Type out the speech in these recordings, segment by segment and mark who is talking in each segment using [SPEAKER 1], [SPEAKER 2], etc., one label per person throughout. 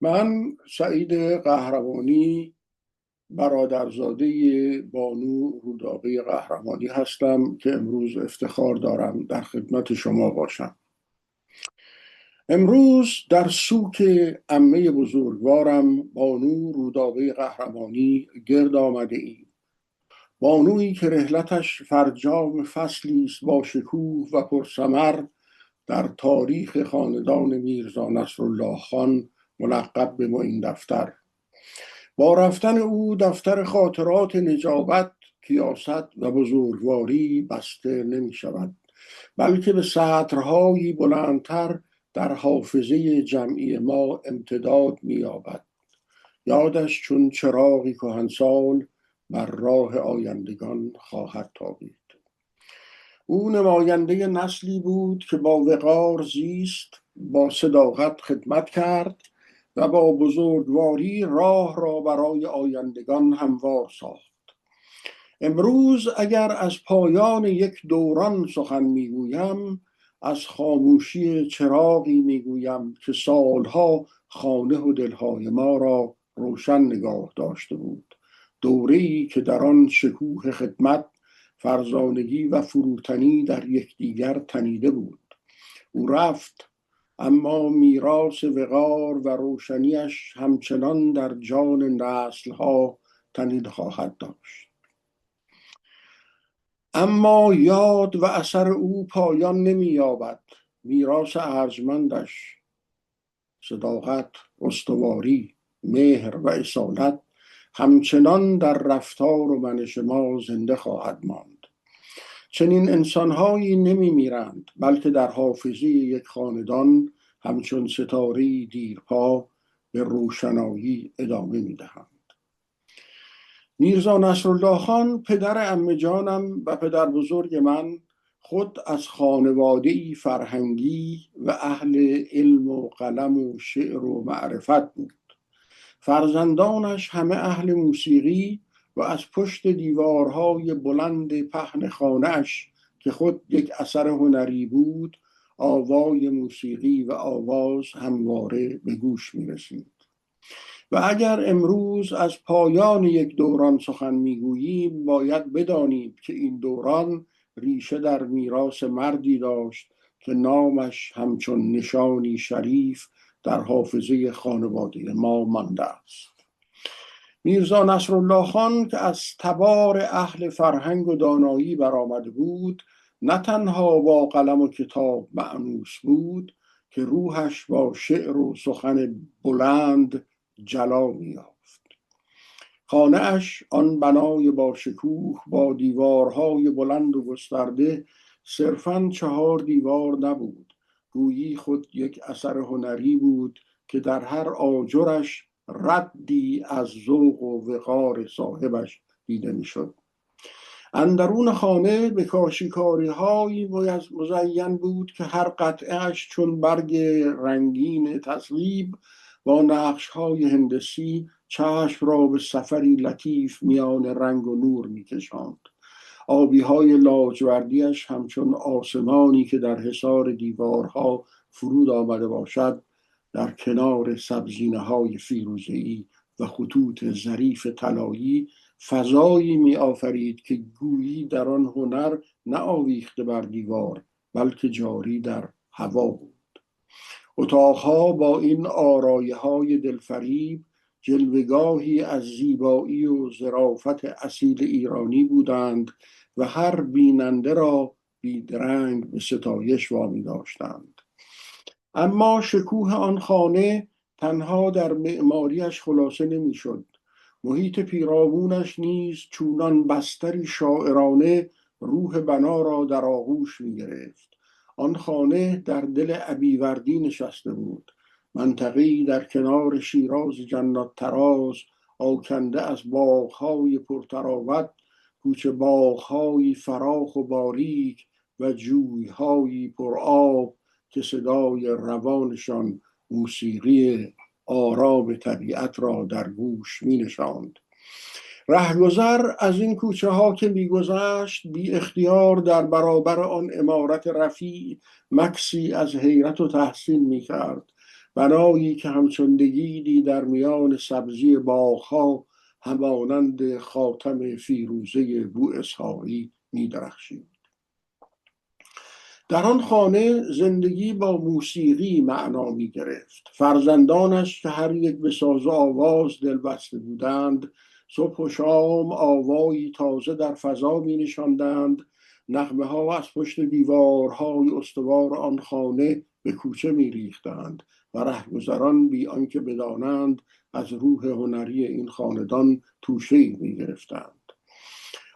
[SPEAKER 1] من سعید قهرمانی، برادرزاده بانو رودابه قهرمانی هستم که امروز افتخار دارم در خدمت شما باشم. امروز در سوک عمه بزرگوارم بانو رودابه قهرمانی گرد آمده ایم. بانویی که رحلتش فرجام فصلی است با شکوه و پرثمر در تاریخ خاندان میرزا نصرالله خان ملقب به معین دفتر. با رفتن او دفتر خاطرات نجابت، کیاست و بزرگواری بسته نمی شود، بلکه به سطرهایی بلندتر در حافظه جمعی ما امتداد می یابد. یادش چون چراغی کهنسال بر راه آیندگان خواهد تابید. او نماینده نسلی بود که با وقار زیست، با صداقت خدمت کرد و با بزرگواری راه را برای آیندگان هموار ساخت. امروز اگر از پایان یک دوران سخن میگویم، از خاموشی چراغی میگویم که سالها خانه و دلهای ما را روشن نگاه داشته بود. دوره‌ای که در آن شکوه خدمت، فرزانگی و فروتنی در یکدیگر تنیده بود. او رفت، اما میراث وقار و روشنیش همچنان در جان نسل‌ها تنیده خواهد داشت. اما یاد و اثر او پایان نمی‌یابد. میراث ارجمندش، صداقت، استواری، مهر و اصالت همچنان در رفتار و منش ما زنده خواهد ماند. چنین انسانهایی نمی‌میرند، بلکه در حافظه یک خاندان همچون ستاره‌ای دیرپا به روشنایی ادامه می‌دهند. میرزا نصرالله خان، پدر عمه جانم و پدر بزرگ من، خود از خانواده‌ای فرهنگی و اهل علم و قلم و شعر و معرفت بود. فرزندانش همه اهل موسیقی و از پشت دیوارهای بلند پهن خانه‌اش که خود یک اثر هنری بود، آوای موسیقی و آواز همواره به گوش می رسید. و اگر امروز از پایان یک دوران سخن میگوییم، باید بدانیم که این دوران ریشه در میراث مردی داشت که نامش همچون نشانی شریف در حافظه خانواده ما مانده است. میرزا نصرالله خان که از تبار اهل فرهنگ و دانایی برآمده بود، نه تنها با قلم و کتاب مأنوس بود که روحش با شعر و سخن بلند جلا می‌یافت. خانه‌اش، آن بنای با شکوه با دیوارهای بلند و گسترده، صرفاً 4 دیوار نبود، گویی خود یک اثر هنری بود که در هر آجرش ردی از ذوق و وقار صاحبش دیده می‌شد. اندرون خانه به کاشی‌کاری‌هایی مزین بود که هر قطعه‌اش چون برگ رنگین تصویب با نقش‌های هندسی چشم را به سفری لطیف میان رنگ و نور می‌کشاند. آبی‌های لاجوردیش همچون آسمانی که در حصار دیوارها فرود آمده باشد، در کنار سبزینه‌های فیروزه‌ای و خطوط ظریف طلایی فضایی می آفرید که گویی در آن هنر نه آویخته بر دیوار، بلکه جاری در هوا بود. اتاقها با این آرایه‌های دلفریب جلوه‌گاهی از زیبایی و ظرافت اصیل ایرانی بودند و هر بیننده را بیدرنگ به ستایش وامی داشتند. اما شکوه آن خانه تنها در معماریش خلاصه نمی‌شد. محیط پیرامونش نیز چونان بستری شاعرانه روح بنا را در آغوش می‌گرفت. آن خانه در دل ابیوردی نشسته بود، منطقه‌ای در کنار شیراز جنت طراز، آکنده از باغ‌های پرتراوت، کوچه باغ‌های فراخ و باریک و جوی‌های پرآب که صدای روانشان موسیقی آرام طبیعت را در گوش می نشاند. رهگذر از این کوچه ها که می گذشت، بی اختیار در برابر آن عمارت رفیع مکسی از حیرت و تحسین می کرد. بنایی که همچون نگیدی در میان سبزی باغها، همانند خاتم فیروزه بواسحاقی می درخشید. در آن خانه زندگی با موسیقی معنا می گرفت. فرزندانش که هر یک به ساز و آواز دل بسته بودند، صبح و شام آوایی تازه در فضا می نشاندند. نغمه ها از پشت دیوارهای استوار آن خانه به کوچه می ریختند و رهگذران بی آنکه بدانند از روح هنری این خاندان توشه‌ای می گرفتند.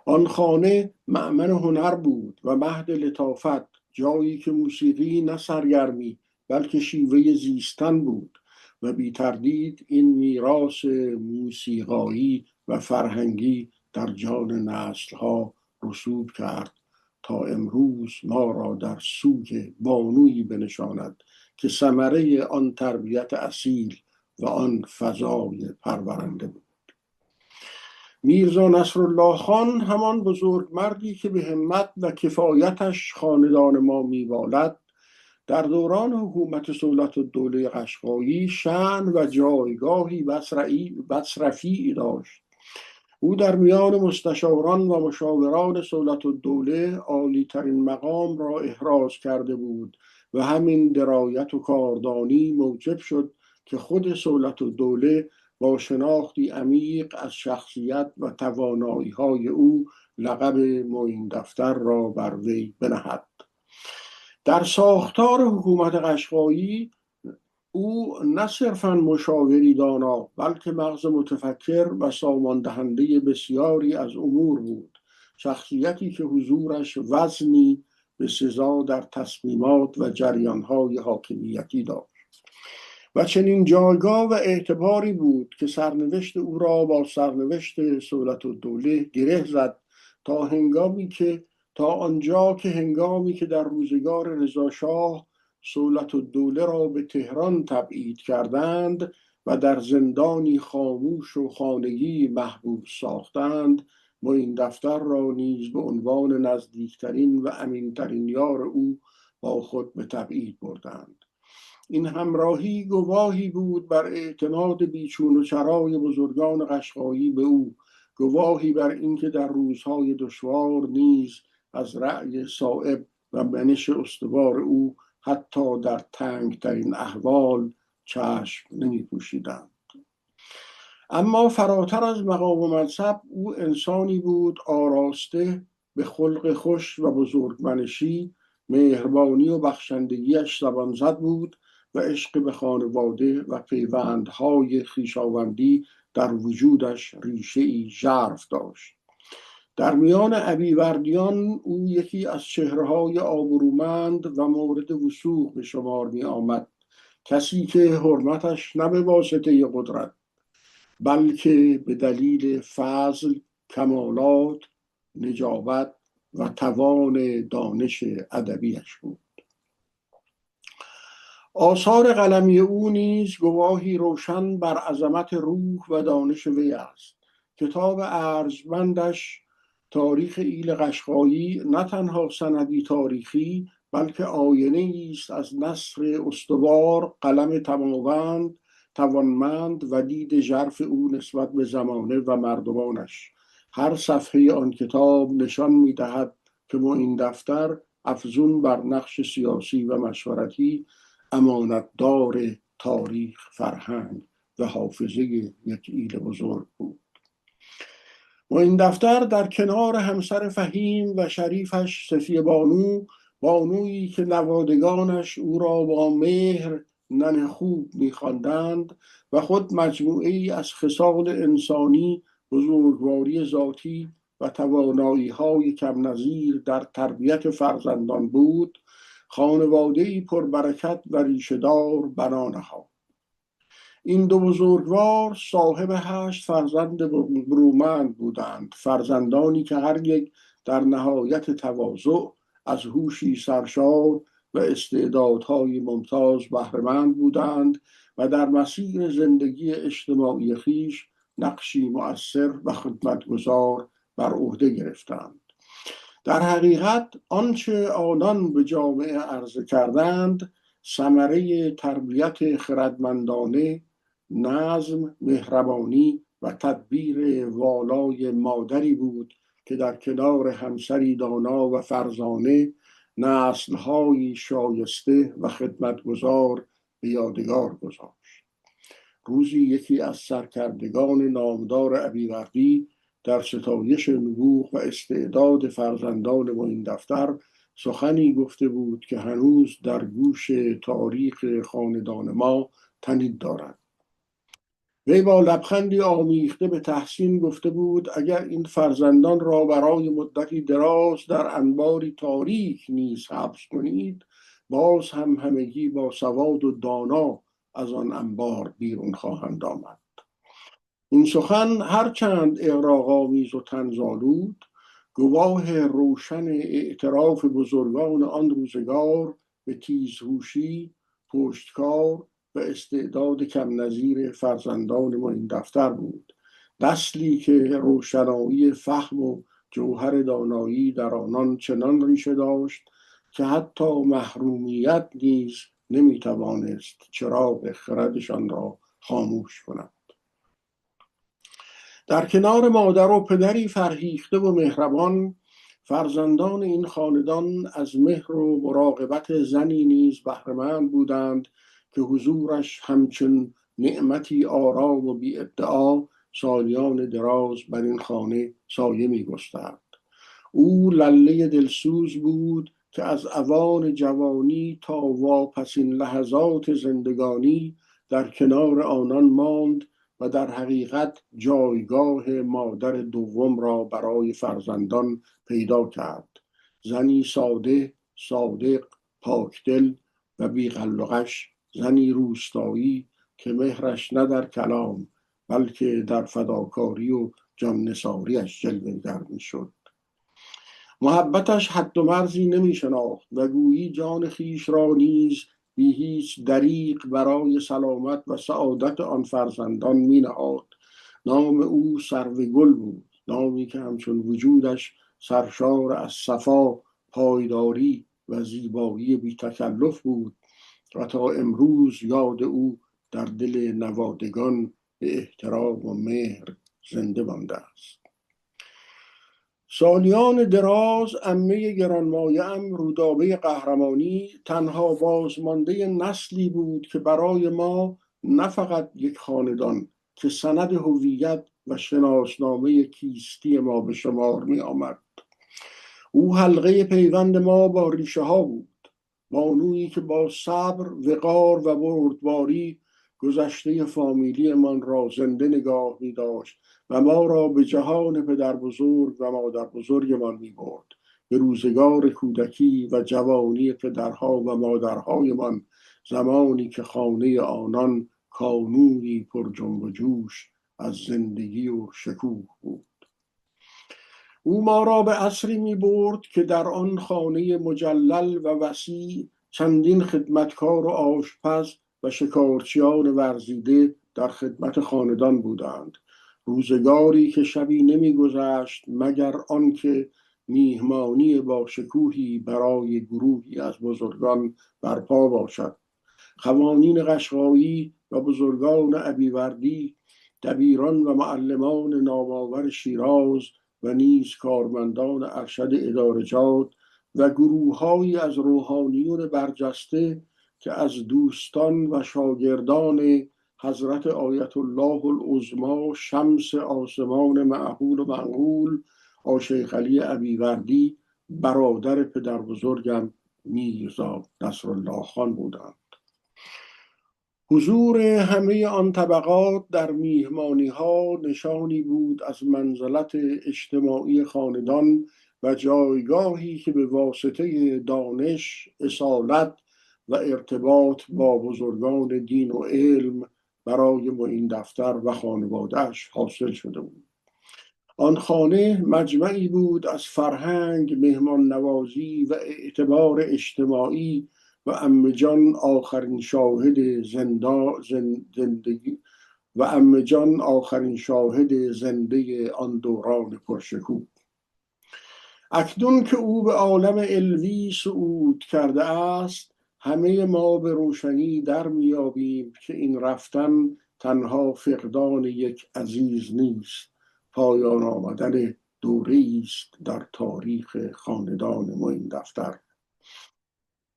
[SPEAKER 1] آن خانه مأمن هنر بود و مهد لطافت، جایی که موسیقی نه سرگرمی بلکه شیوه زیستن بود و بی تردید این میراث موسیقایی و فرهنگی در جان نسل‌ها رسوب کرد تا امروز ما را در سوی بانویی بنشاند که ثمره آن تربیت اصیل و آن فضای پرورنده بود. میرزا نصرالله خان، همان بزرگ مردی که به همت و کفایتش خاندان ما میبالد، در دوران حکومت صولتالدوله قشقایی شأن و جایگاهی بس رفیعی داشت. او در میان مستشاران و مشاوران صولتالدوله عالی‌ترین مقام را احراز کرده بود و همین درایت و کاردانی موجب شد که خود صولتالدوله با شناختی عمیق از شخصیت و توانایی‌های او لقب معین دفتر را بر وی بنهد. در ساختار حکومت قشقایی او نه صرفاً مشاوری دانا بلکه مغز متفکر و ساماندهنده بسیاری از امور بود، شخصیتی که حضورش وزنی به سزا در تصمیمات و جریانهای حاکمیتی داشت و چنین جایگاه و اعتباری بود که سرنوشت او را با سرنوشت صولتالدوله گره زد تا آنجا که هنگامی که در روزگار رضاشاه صولتالدوله را به تهران تبعید کردند و در زندانی خاموش و خانگی محبوس ساختند، معین دفتر را نیز به عنوان نزدیکترین و امینترین یار او با خود به تبعید بردند. این همراهی گواهی بود بر اعتماد بیچون و چرای بزرگان قشقایی به او، گواهی بر اینکه در روزهای دشوار نیز از رأی صائب و منش استوار او حتی در تنگترین احوال چشم نمی پوشیدند. اما فراتر از مقام و منصب، او انسانی بود آراسته به خلق خوش و بزرگمنشی. مهربانی و بخشندگیش زبانزد بود و عشق به خانواده و پیوندهای خویشاوندی در وجودش ریشه‌ای ژرف داشت. در میان ابیوردیان او یکی از چهره‌های آبرومند و مورد وثوق به شمار می آمد، کسی که حرمتش نه به واسطه قدرت بلکه به دلیل فضل، کمالات، نجابت و توان دانش ادبیش بود. آثار قلمی او نیز گواهی روشن بر عظمت روح و دانش وی است. کتاب ارجمندش تاریخ ایل قشقایی نه تنها سندی تاریخی بلکه آینه است از نثر استوار، قلم تماوند، توانمند و دید ژرف او نسبت به زمانه و مردمانش. هر صفحه آن کتاب نشان می‌دهد که معین دفتر افزون بر نقش سیاسی و مشورتی امانتدار تاریخ، فرهنگ و حافظه یک ایل بزرگ بود. معین دفتر در کنار همسر فهیم و شریفش صفیه بانو، بانویی که نوادگانش او را با مهر ننه خوب می‌خواندند و خود مجموعه‌ای از خصال انسانی، بزرگواری ذاتی و توانایی‌های کم نظیر در تربیت فرزندان بود، خانواده‌ای پربرکت و ریشه‌دار بنا نهاد. این دو بزرگوار صاحب 8 فرزند برومند بودند، فرزندانی که هر یک در نهایت تواضع از هوشی سرشار و استعدادهای ممتاز بهره‌مند بودند و در مسیر زندگی اجتماعی خویش نقشی مؤثر و خدمتگزار بر عهده گرفتند. در حقیقت آنچه آنان به جامعه عرضه کردند ثمره تربیت خردمندانه، نظم، مهربانی و تدبیر والای مادری بود که در کنار همسری دانا و فرزانه نسل‌های شایسته و خدمتگزار به یادگار گذاشت. روزی یکی از سرکردگان نامدار ابیوردی در ستایش نبوغ و استعداد فرزندان معین دفتر سخنی گفته بود که هنوز در گوش تاریخ خاندان ما تنید دارد. وی با لبخندی آمیخته به تحسین گفته بود اگر این فرزندان را برای مدتی دراز در انباری تاریک نیز حبس کنید، باز هم همگی با سواد و دانا از آن انبار بیرون خواهند آمد. این سخن هرچند اغراق‌آمیز و طنزآلود، گواه روشن اعتراف بزرگان آن روزگار به تیزهوشی، پشتکار و استعداد کم نظیر فرزندان معین دفتر بود. نسلی که روشنایی فهم و جوهر دانایی در آنان چنان ریشه داشت که حتی محرومیت نیز نمیتوانست چراغ خردشان را خاموش کند. در کنار مادر و پدری فرهیخته و مهربان، فرزندان این خاندان از مهر و مراقبت زنی نیز بهره‌مند بودند که حضورش همچون نعمتی آرام و بی ادعا سالیان دراز بر این خانه سایه می‌گسترد. او لله دلسوز بود که از اوان جوانی تا واپسین لحظات زندگانی در کنار آنان ماند و در حقیقت جایگاه مادر دوم را برای فرزندان پیدا کرد. زنی ساده، صادق، پاکدل و بی‌غلغش، زنی روستایی که مهرش نه در کلام بلکه در فداکاری و جان‌نثاری‌اش جلوه‌گر می‌شد. محبتش حد و مرزی نمی شناخت و گویی جان خیش را نیز بی هیچ دریغ برای سلامت و سعادت آن فرزندان می نهاد. نام او سروگل بود، نامی که همچون وجودش سرشار از صفا، پایداری و زیبایی بی تکلف بود و تا امروز یاد او در دل نوادگان به احترام و مهر زنده مانده است. سالیان دراز عمه گرانمایه‌ام رودابه قهرمانی تنها بازمانده نسلی بود که برای ما نه فقط یک خاندان که سند هویت و شناسنامه کیستی ما به شمار می آمد. او حلقه پیوند ما با ریشه ها بود، بانویی که با صبر، وقار و بردباری گذشته فامیلی من را زنده نگاه می داشت و ما را به جهان پدر بزرگ و مادر بزرگ من می برد، به روزگار کودکی و جوانی پدرها و مادرهای من، زمانی که خانه آنان کانونی پر جنب و جوش از زندگی و شکوه بود. او ما را به عصری می برد که در آن خانه مجلل و وسیع چندین خدمتکار و آشپز و شکارچیان ورزیده در خدمت خاندان بودند. روزگاری که شبی نمی گذشت مگر آنکه میهمانی با شکوهی برای گروهی از بزرگان برپا باشد. خوانین قشقایی و بزرگان ابیوردی، دبیران و معلمان نامآور شیراز و نیز کارمندان ارشد ادارجات و گروه‌هایی از روحانیون برجسته که از دوستان و شاگردان حضرت آیت الله العظمی شمس آسمان معقول و منقول آشیخ علی ابیوردی برادر پدر بزرگم میرزا نصرالله خان بودند. حضور همه آن طبقات در میهمانی‌ها نشانی بود از منزلت اجتماعی خاندان و جایگاهی که به واسطه دانش، اصالت و ارتباط با بزرگان دین و علم برای معین دفتر و خانواده‌اش حاصل شده بود. آن خانه مجمعی بود از فرهنگ، مهمان نوازی و اعتبار اجتماعی و عمه جان آخرین شاهد زندگی و عمه جان آخرین شاهد زنده آن دوران پرشکوه. اکنون که او به عالم علوی صعود کرده است، همه ما به روشنی در میابیم که این رفتن تنها فقدان یک عزیز نیست، پایان آمدن دوره‌ای است در تاریخ خاندان معین دفتر.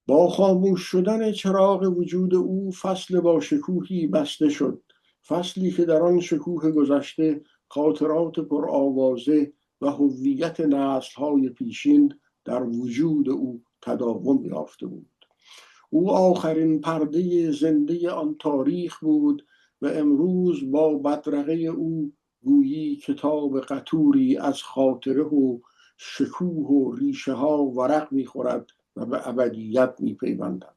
[SPEAKER 1] با خاموش شدن چراغ وجود او فصل با شکوهی بسته شد، فصلی که در آن شکوه گذشته خاطرات پرآوازه و هویت نسل‌های پیشین در وجود او تداوم یافته بود. او آخرین پرده زنده آن تاریخ بود و امروز با بدرقه او گویی کتاب قطوری از خاطره و شکوه و ریشه ها ورق می‌خورد و به ابدیت می‌پیوندد.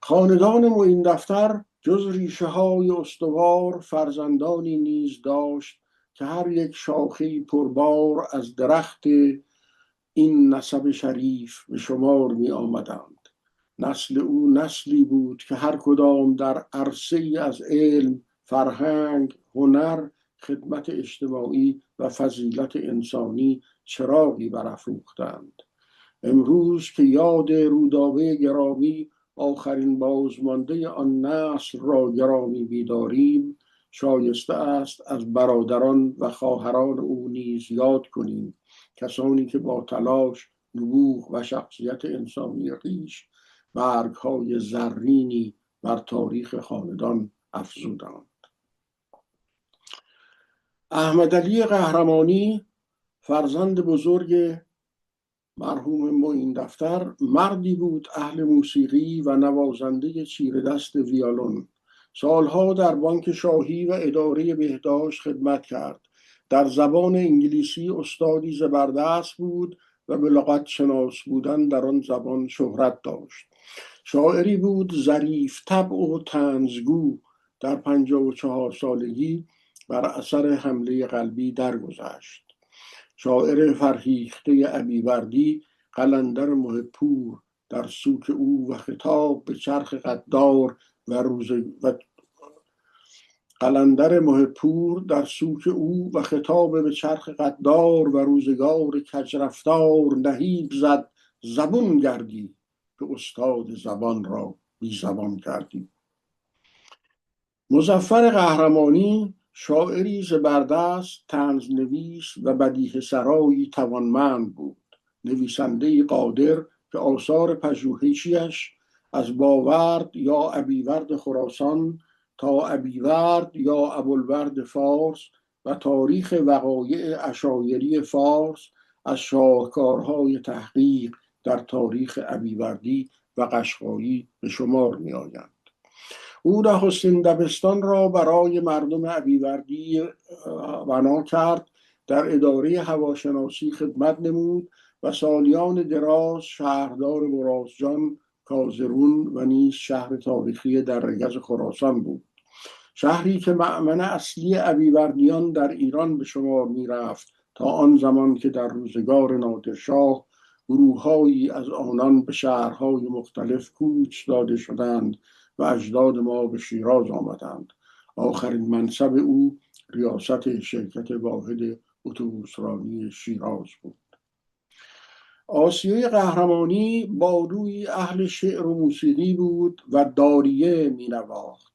[SPEAKER 1] خاندان معین دفتر جز ریشه های استوار فرزندانی نیز داشت که هر یک شاخه‌ای پربار از درخت این نسب شریف به شمار می آمدند. نسل او نسلی بود که هر کدام در عرصه‌ای از علم، فرهنگ، هنر، خدمت اجتماعی و فضیلت انسانی چراغی برافروختند. امروز که یاد رودابه گرامی آخرین بازمانده آن نسل را گرامی بیداریم، شایسته است از برادران و خواهران او نیز یاد کنیم، کسانی که با تلاش، نبوغ و شخصیت انسانی خویش برگ‌های زرینی بر تاریخ خاندان افزودند. احمدعلی قهرمانی، فرزند بزرگ مرحوم معین دفتر، مردی بود اهل موسیقی و نوازنده چیره دست ویولون. سالها در بانک شاهی و اداره بهداشت خدمت کرد. در زبان انگلیسی استادی زبردست بود و به لغت شناس بودن در آن زبان شهرت داشت. شاعری بود ظریف طبع و طنزگو. در 54 سالگی بر اثر حمله قلبی درگذشت. شاعر فرهیخته ابیوردی، قلندر محب‌پور، در سوک او و خطاب به چرخ قدار قلندر محب‌پور در سوک او و خطاب به چرخ قدار و روزگار کجرفتار نهیب زد: زبون گردی که استاد زبان را بی زبان کردی. مظفر قهرمانی شاعری زبردست، طنزنویس و بدیهه سرایی توانمند بود. نویسنده‌ای قادر که آثار پژوهشیش از باورد یا ابیورد خراسان تا ابیورد یا ابوالورد فارس و تاریخ وقایع عشایری فارس از شاهکارهای تحقیق در تاریخ ابیوردی و قشقایی به شمار می آیند. او نخستین دبستان را برای مردم ابیوردی بنا کرد، در اداره هواشناسی خدمت نمود و سالیان دراز شهردار برازجان، کازرون و نیز شهر تاریخی در رگز خراسان بود. شهری که مأمن اصلی ابیوردیان در ایران به شمار می رفت تا آن زمان که در روزگار نادرشاه گروه‌هایی از آنان به شهرهای مختلف کوچ داده شدند و اجداد ما به شیراز آمدند. آخرین منصب او ریاست شرکت واحد اتوبوسرانی شیراز بود. آسیای قهرمانی بانوی اهل شعر و موسیقی بود و داریه می نواخت.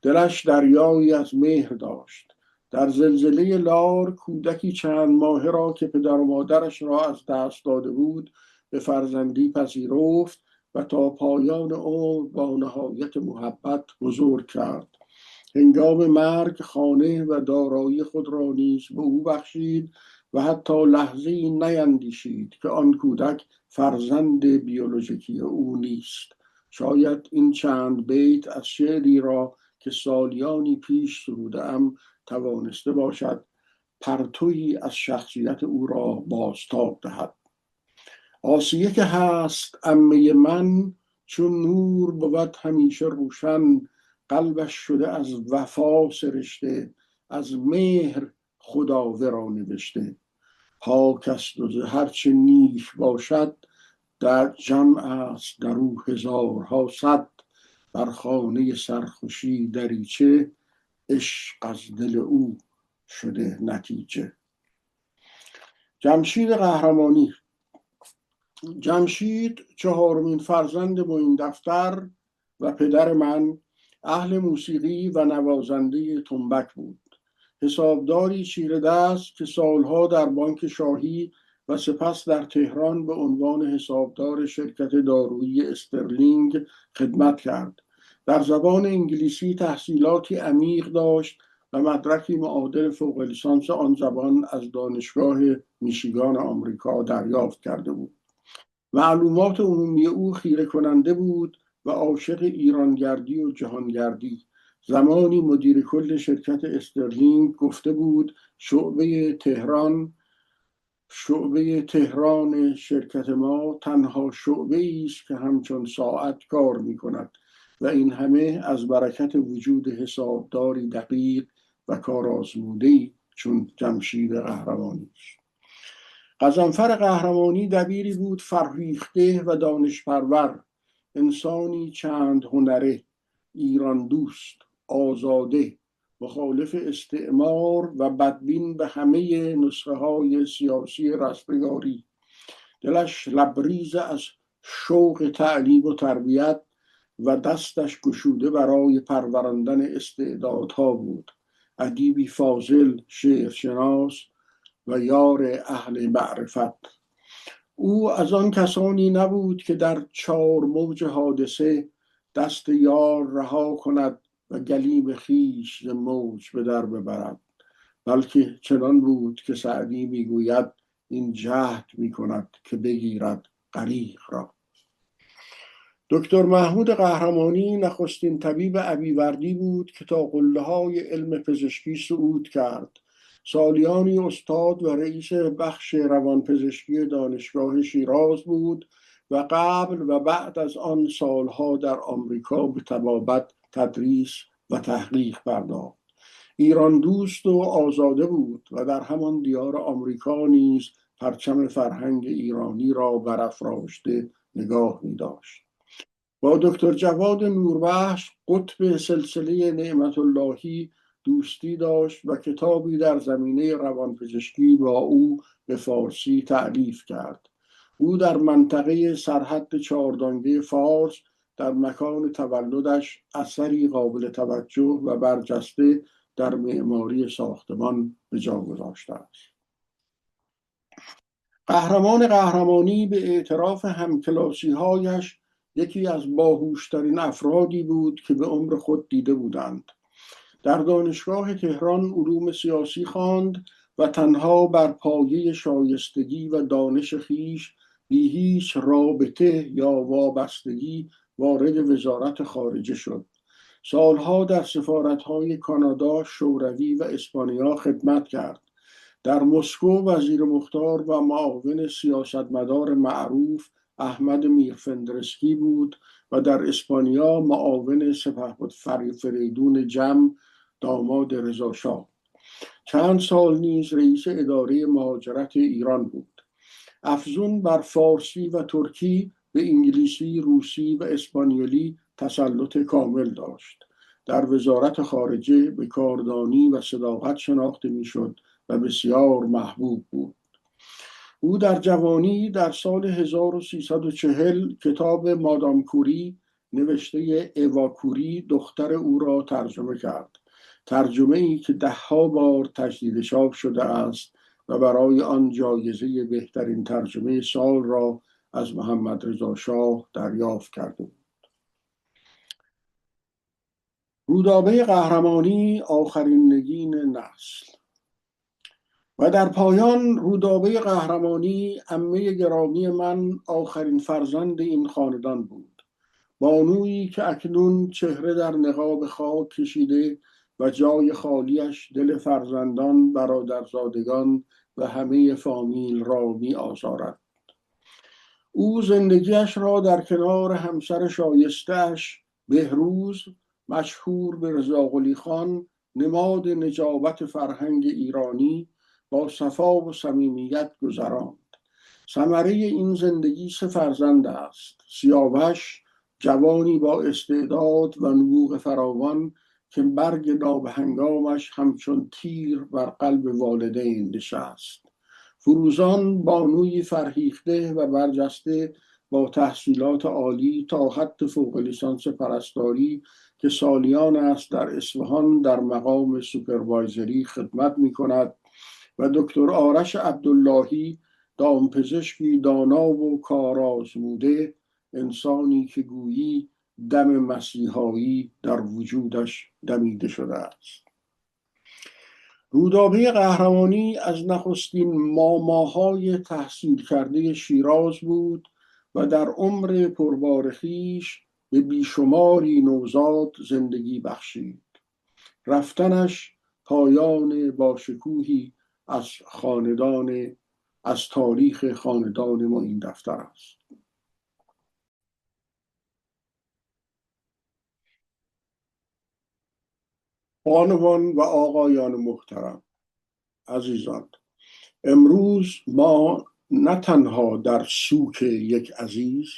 [SPEAKER 1] دلش دریایی از مهر داشت. در زلزله لار کودکی چند ماهه را که پدر و مادرش را از دست داده بود به فرزندی پذیرفت و تا پایان عمر با نهایت محبت بزرگ کرد. هنگام مرگ خانه و دارایی خود را نیز به او بخشید و حتی لحظه‌ای نیندیشید که آن کودک فرزند بیولوژیکی او نیست. شاید این چند بیت از شعری را که سالیانی پیش سروده‌ام توانسته باشد پرتویی از شخصیت او را بازتاب دهد. آسیه که هست عمه من، چون نور بود همیشه روشن، قلبش شده از وفا سرشته، از مهر خدا ورا نوشته. پاک است و هرچه نیک باشد در جمع است در او هزارها صد، بر خانه سرخوشی دریچه، عشق از دل او شده نتیجه. جمشید قهرمانی جمشید چهارمین فرزند معین دفتر و پدر من اهل موسیقی و نوازنده تنبک بود. حسابداری چیره دست که سالها در بانک شاهی و سپس در تهران به عنوان حسابدار شرکت دارویی استرلینگ خدمت کرد. در زبان انگلیسی تحصیلاتی عمیق داشت و مدرکی معادل فوق لیسانس آن زبان از دانشگاه میشیگان آمریکا دریافت کرده بود. معلومات عمومی او خیره کننده بود و عاشق ایرانگردی و جهانگردی. زمانی مدیر کل شرکت استرلینگ گفته بود شعبه تهران شرکت ما تنها شعبه است که همچون ساعت کار می کند و این همه از برکت وجود حسابداری دقیق و کارآزموده‌ای چون جمشید قهرمانی است. غضنفر قهرمانی دبیری بود فرهیخته و دانشپرور، انسانی چند هنره، ایران دوست، آزاده، مخالف استعمار و بدبین به همه نسخه های سیاسی رستگاری. دلش لبریز از شوق تعلیم و تربیت و دستش گشوده برای پروراندن استعدادها بود. ادیبی فاضل، شعرشناس و یار اهل معرفت. او از آن کسانی نبود که در چار موج حادثه دست یار رها کند و گلیم خویش ز موج به در ببرد، بلکه چنان بود که سعدی میگوید این جهد میکند که بگیرد غریق را. دکتر محمود قهرمانی نخستین طبیب ابیوردی بود که تا قله‌های علم پزشکی صعود کرد. سالیانی استاد و رئیس بخش روانپزشکی دانشگاه شیراز بود و قبل و بعد از آن سالها در آمریکا به طبابت تدریس و تحقیق پرداخت. ایران دوست و آزاده بود و در همان دیار آمریکا نیز پرچم فرهنگ ایرانی را برافراشته نگاه می داشت. با دکتر جواد نوربخش قطب سلسله نعمت اللهی دوستی داشت و کتابی در زمینه روانپزشکی با او به فارسی تألیف کرد. او در منطقه سرحد چهاردانگه فارس در مکان تولدش اثری قابل توجه و برجسته در معماری ساختمان به جا گذاشته است. قهرمان قهرمانی به اعتراف همکلاسی‌هایش یکی از باهوشترین افرادی بود که به عمر خود دیده بودند. در دانشگاه تهران علوم سیاسی خواند و تنها بر پایه شایستگی و دانش خویش بی هیچ رابطه یا وابستگی وارد وزارت خارجه شد. سالها در سفارت‌های کانادا، شوروی و اسپانیا خدمت کرد. در مسکو وزیر مختار و معاون سیاستمدار معروف احمد میرفندرسکی بود و در اسپانیا معاون سپهبد فریدون جم داماد رضا شاه. چند سال نیز رئیس اداره مهاجرت ایران بود. افزون بر فارسی و ترکی به انگلیسی، روسی و اسپانیولی تسلط کامل داشت. در وزارت خارجه به کاردانی و صداقت شناخته میشد و بسیار محبوب بود. او در جوانی در سال 1340 کتاب مادام کوری نوشته اوا کوری دختر او را ترجمه کرد. ترجمه ای که 10 بار تجدید چاپ شده است و برای آن جایزه بهترین ترجمه سال را از محمد رضا شاه دریافت کرده بود. رودابه قهرمانی آخرین نگین نسل. و در پایان رودابه قهرمانی عمه گرامی من آخرین فرزند این خاندان بود. بانویی که اکنون چهره در نقاب خاک کشیده و جای خالیش دل فرزندان، برادرزادگان و همه فامیل را می آزارد. او زندگیش را در کنار همسر شایسته‌اش بهروز، مشهور به رضاقلی خان، نماد نجابت فرهنگ ایرانی، با صفا و صمیمیت گذراند. ثمره این زندگی 3 فرزند است: سیاوش، جوانی با استعداد و نبوغ فراوان که برگ نابهنگامش همچون تیر بر قلب والدین نشست. فروزان بانوی فرهیخته و برجسته با تحصیلات عالی تا حد فوق لیسانس پرستاری که سالیان است در اصفهان در مقام سوپروایزری خدمت می کند و دکتر آرش عبداللهی دامپزشکی دانا و کارآزموده، انسانی که گویی دم مسیحایی در وجودش دمیده شده است. رودابه قهرمانی از نخستین ماماهای تحصیل کرده شیراز بود و در عمر پربار خویش به بیشماری نوزاد زندگی بخشید. رفتنش پایان باشکوهی از تاریخ خاندان ما این دفتر است. بانوان و آقایان محترم، عزیزان، امروز ما نه تنها در سوک یک عزیز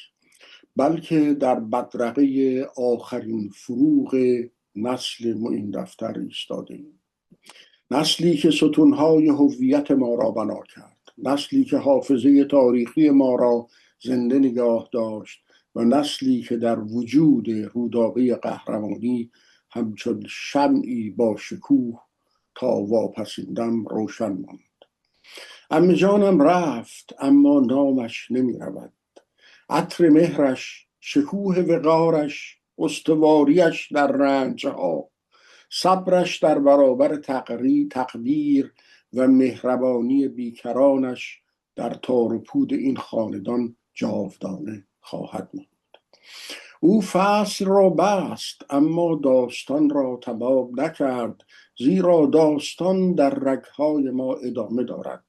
[SPEAKER 1] بلکه در بدرقه آخرین فروغ نسل معین دفتر ایستاده‌ایم. نسلی که ستونهای هویت ما را بنا کرد، نسلی که حافظه تاریخی ما را زنده نگاه داشت و نسلی که در وجود رودابه قهرمانی همچون شمعی با شکوه تا واپسین دم روشن ماند. عمه جانم رفت اما نامش نمی رود. عطر مهرش، شکوه وقارش، استواریش در رنجها، صبرش در برابر تقدیر و مهربانی بیکرانش در تار و پود این خاندان جاودانه خواهد ماند. او فصل را بست اما داستان را تمام نکرد، زیرا داستان در رگهای ما ادامه دارد.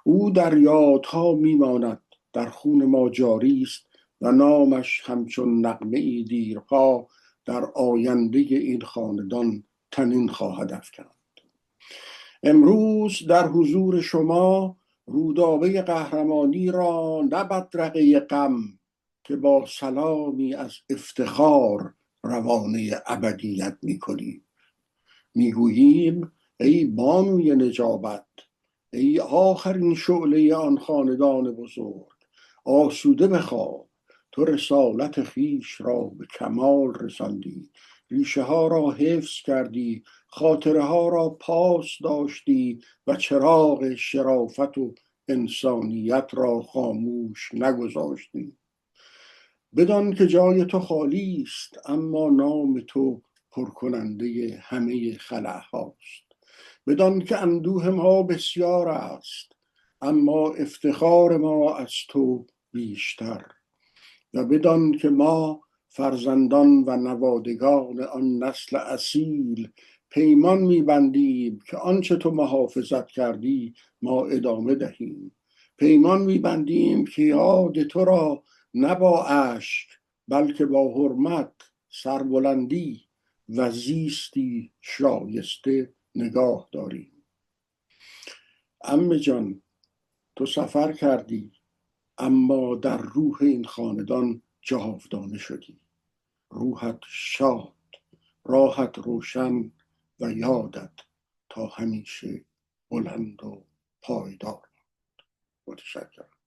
[SPEAKER 1] او در یادها میماند، در خون ما جاری است و نامش همچون نغمه‌ای دیرپا در آینده این خاندان تنین خواهد افکند. امروز در حضور شما رودابه قهرمانی را نه بدرقه غم که با سلامی از افتخار روانه ابدیت می‌کنیم. میگوییم ای بانوی نجابت، ای آخرین شعله آن خاندان بزرگ، آسوده بخواب، تو رسالت خویش را به کمال رساندی، ریشه ها را حفظ کردی، خاطره ها را پاس داشتی و چراغ شرافت و انسانیت را خاموش نگذاشتی. بدان که جای تو خالی است اما نام تو پرکننده همه خلاهاست. بدان که اندوه ما بسیار است اما افتخار ما از تو بیشتر. و بدان که ما فرزندان و نوادگان آن نسل اصیل پیمان می‌بندیم که آنچه تو محافظت کردی ما ادامه دهیم. پیمان می‌بندیم که یاد تو را نه با اشک بلکه با حرمت، سربلندی و زیستی شایسته نگاه داریم. عمه جان، تو سفر کردی اما در روح این خاندان جاودانه شدی. روحت شاد، راحت روشن و یادت تا همیشه بلند و پایدار. متشکرم.